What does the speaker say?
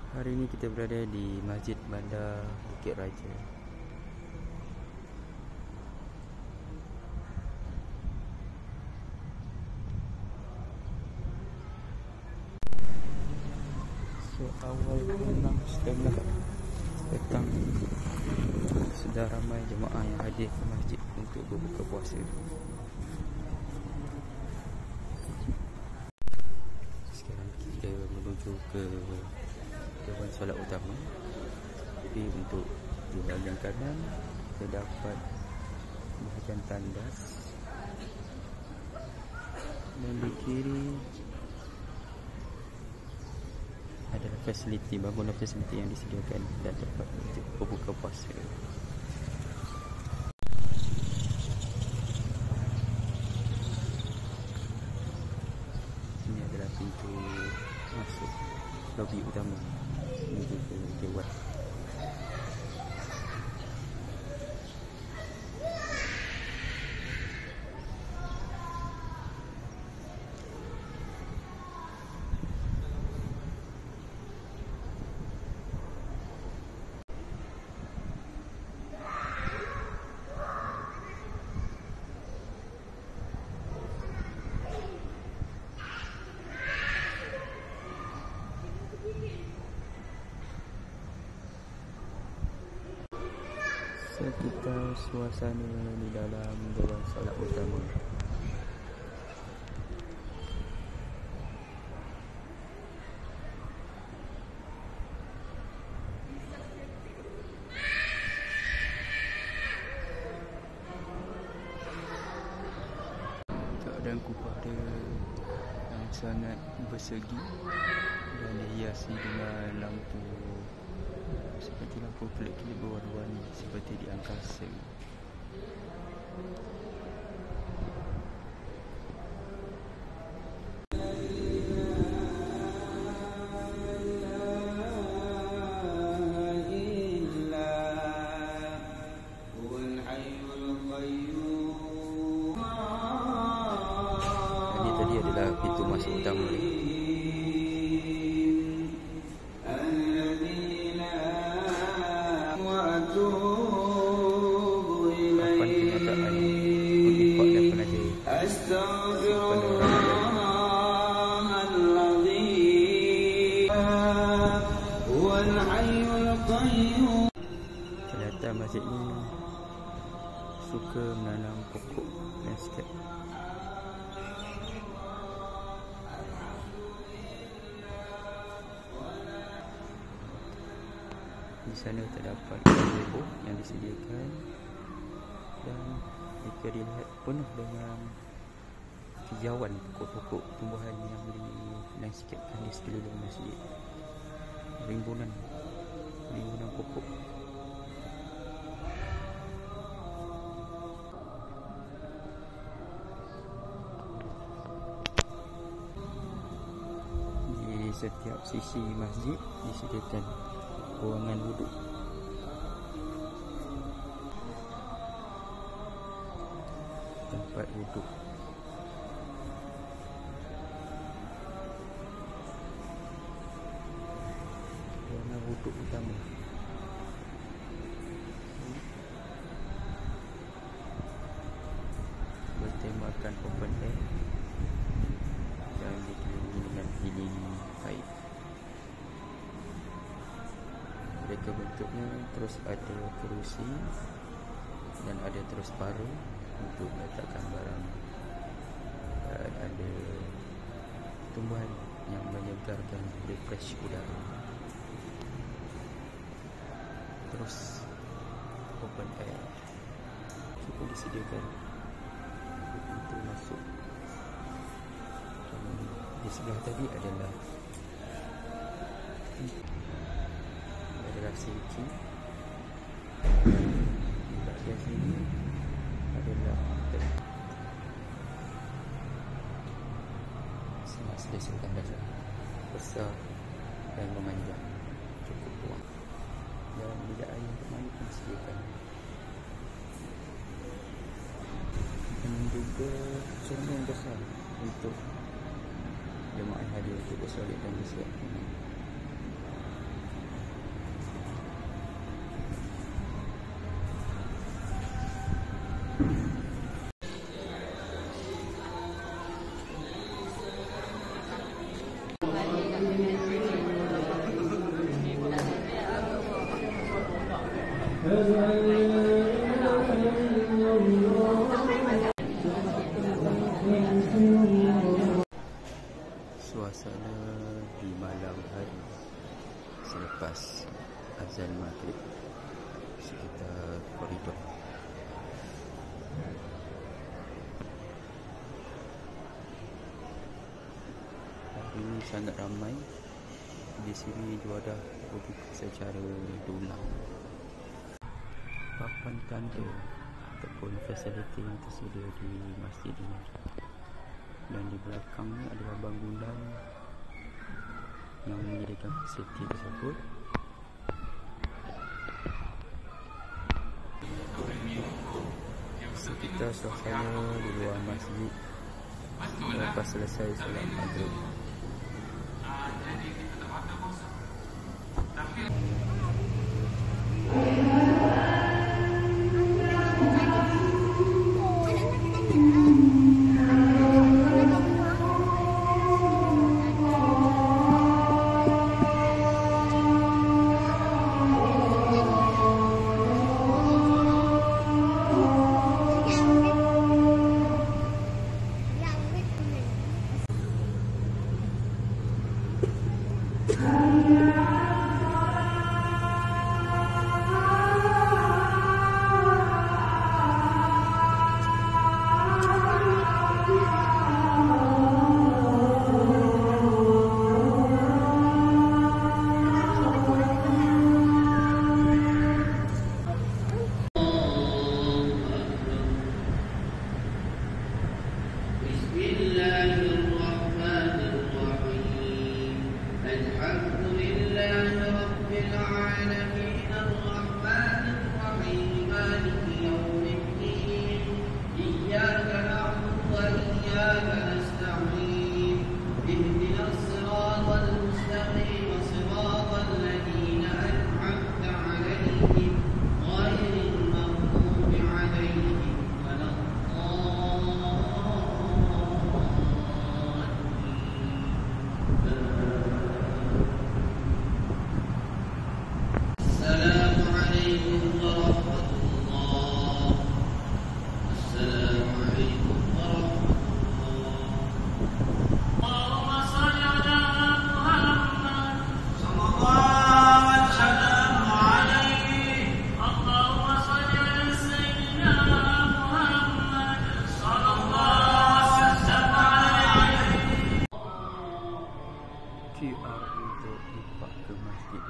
Hari ini kita berada di Masjid Bandar Bukit Raja. So awal 6.30 petang sudah ramai jemaah yang hadir ke masjid untuk berbuka puasa. Sekarang kita menuju ke dewan solat utama. Jadi untuk di bahagian kanan terdapat bahagian tandas dan di kiri adalah fasiliti, bangunan fasiliti yang disediakan dan tempat untuk berbuka puasa. Ini adalah pintu masuk lobi utama menuju ke dewan. Sekitar suasana di dalam dewan solat utama. Keadaan kubah dia yang sangat bersegi dan dihiasi dengan lampu seperti lampu kelip-kelip berwarna-warni seperti di angkasa. Ini tadi adalah pintu masuk utama ni. Kelihatan masjid ni suka menanam pokok landscape. Di sana terdapat gazebo yang disediakan dan jika dilihat penuh dengan hijauan pokok-pokok tumbuhan yang di-landscapekan di sekeliling masjid. Rimbunan pokok. Di setiap sisi masjid disediakan ruangan wuduk. Tempat wuduk. Ruangan wuduk utama. Bertemakan open air dan dikelilingi dengan dinding kain. Mereka bentuknya terus ada kerusi dan ada terus paru untuk letakkan barang, dan ada tumbuhan yang menyegarkan refresh udara. Terus open air cukup disediakan untuk masuk. Dan di sebelah tadi adalah sisi. Di bahagian sini adalah sangat selesa dan besar dan memanjang, cukup luas. Dan bilik air untuk mandi pun disediakan. Dan juga cermin besar untuk jemaah hadir untuk bersolat dan bersiap. Suasana di malam hari selepas azan maghrib sekitar koridor. Hari ini sangat ramai. Di sini juadah berbuka secara dulang. Papan tanda ataupun fasiliti yang tersedia di masjid ini. Dan di belakangnya adalah bangunan yang menyediakan fasiliti tersebut. Sekitar suasana di luar masjid lepas selesai solat maghrib. QR untuk buka ke masjid.